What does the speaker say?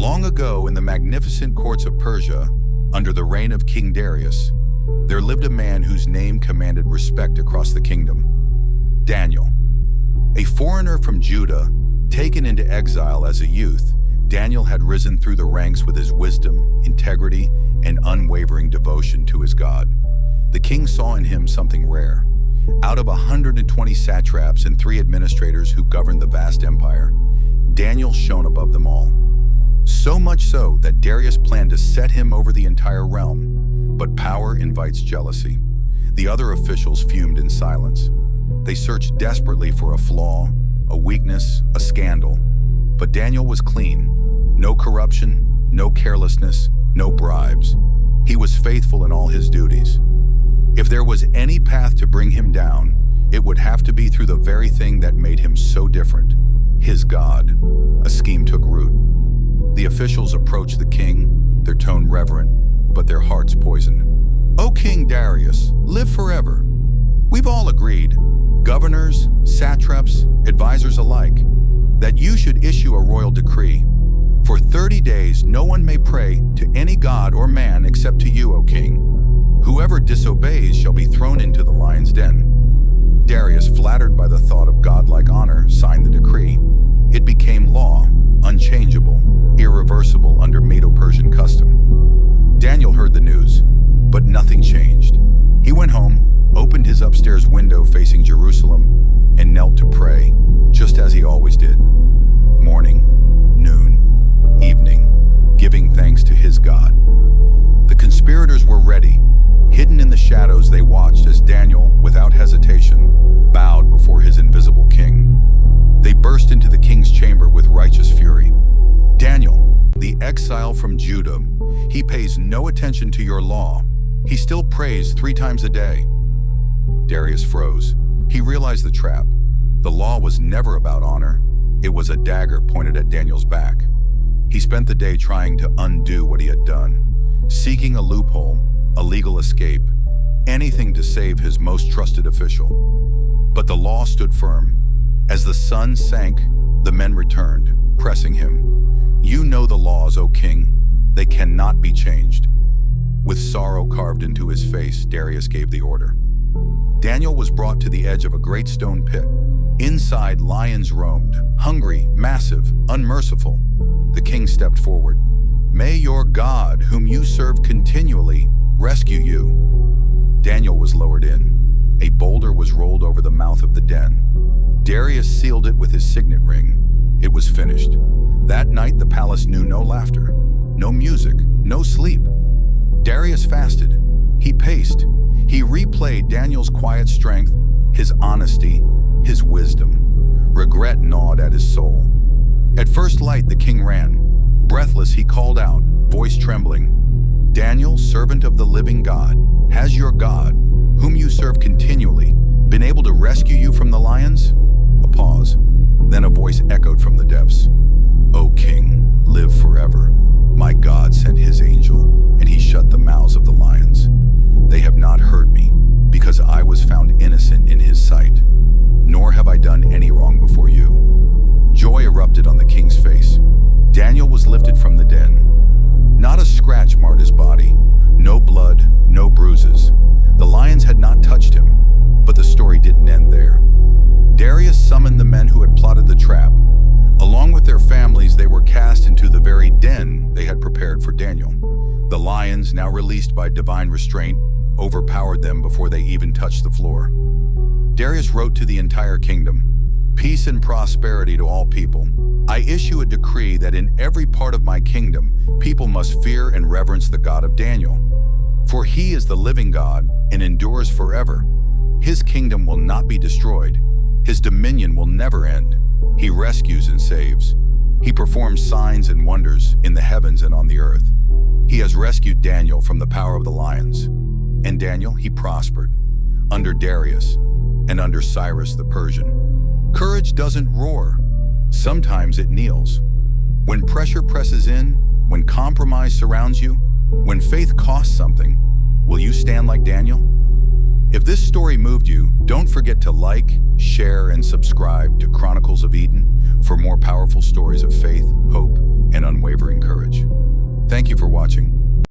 Long ago, in the magnificent courts of Persia, under the reign of King Darius, there lived a man whose name commanded respect across the kingdom: Daniel. A foreigner from Judah, taken into exile as a youth, Daniel had risen through the ranks with his wisdom, integrity, and unwavering devotion to his God. The king saw in him something rare. Out of 120 satraps and 3 administrators who governed the vast empire, Daniel shone above them all. So much so that Darius planned to set him over the entire realm. But power invites jealousy. The other officials fumed in silence. They searched desperately for a flaw, a weakness, a scandal. But Daniel was clean. No corruption, no carelessness, no bribes. He was faithful in all his duties. If there was any path to bring him down, it would have to be through the very thing that made him so different: his God. A scheme took root. The officials approached the king, their tone reverent, but their hearts poisoned. "O King Darius, live forever. We've all agreed, governors, satraps, advisors alike, that you should issue a royal decree. For 30 days, no one may pray to any god or man except to you, O king. Whoever disobeys shall be thrown into the lion's den." Darius, flattered by the thought of godlike honor, signed the decree. It became law, unchangeable, irreversible under Medo-Persian custom. Daniel heard the news, but nothing changed. He went home, opened his upstairs window facing Jerusalem, and knelt to pray, just as he always did. Morning, noon, evening, giving thanks to his God. The conspirators were ready. Hidden in the shadows, they watched as Daniel, without hesitation, bowed before his invisible king. They burst into the king's chamber with righteous fury. "Daniel, the exile from Judah, he pays no attention to your law. He still prays 3 times a day." Darius froze. He realized the trap. The law was never about honor. It was a dagger pointed at Daniel's back. He spent the day trying to undo what he had done, seeking a loophole, a legal escape, anything to save his most trusted official. But the law stood firm. As the sun sank, the men returned, pressing him. "You know the laws, O king. They cannot be changed." With sorrow carved into his face, Darius gave the order. Daniel was brought to the edge of a great stone pit. Inside, lions roamed, hungry, massive, unmerciful. The king stepped forward. "May your God, whom you serve continually, rescue you." Daniel was lowered in. A boulder was rolled over the mouth of the den. Darius sealed it with his signet ring. It was finished. That night, the palace knew no laughter, no music, no sleep. Darius fasted. He paced. He replayed Daniel's quiet strength, his honesty, his wisdom. Regret gnawed at his soul. At first light, the king ran. Breathless, he called out, voice trembling, "Daniel, servant of the living God, has your God, whom you serve continually, been able to rescue you from the lions?" A pause. Then a voice echoed from the depths. "O king, live forever. My God sent his angel, and he shut the mouths of the lions. They have not hurt me, because I was found innocent in his sight, nor have I done any wrong before you." Joy erupted on the king's face. Daniel was lifted from the den. Not a scratch marred his body, no blood, no bruises. The lions had not touched him, but the story didn't end there. Darius summoned the men who had plotted the trap. Along with their families, they were cast into the very den they had prepared for Daniel. The lions, now released by divine restraint, overpowered them before they even touched the floor. Darius wrote to the entire kingdom, "Peace and prosperity to all people. I issue a decree that in every part of my kingdom, people must fear and reverence the God of Daniel. For he is the living God and endures forever. His kingdom will not be destroyed. His dominion will never end. He rescues and saves. He performs signs and wonders in the heavens and on the earth. He has rescued Daniel from the power of the lions." And Daniel, he prospered, under Darius and under Cyrus the Persian. Courage doesn't roar. Sometimes it kneels. When pressure presses in, when compromise surrounds you, when faith costs something, will you stand like Daniel? If this story moved you, don't forget to like, share, and subscribe to Chronicles of Eden for more powerful stories of faith, hope, and unwavering courage. Thank you for watching.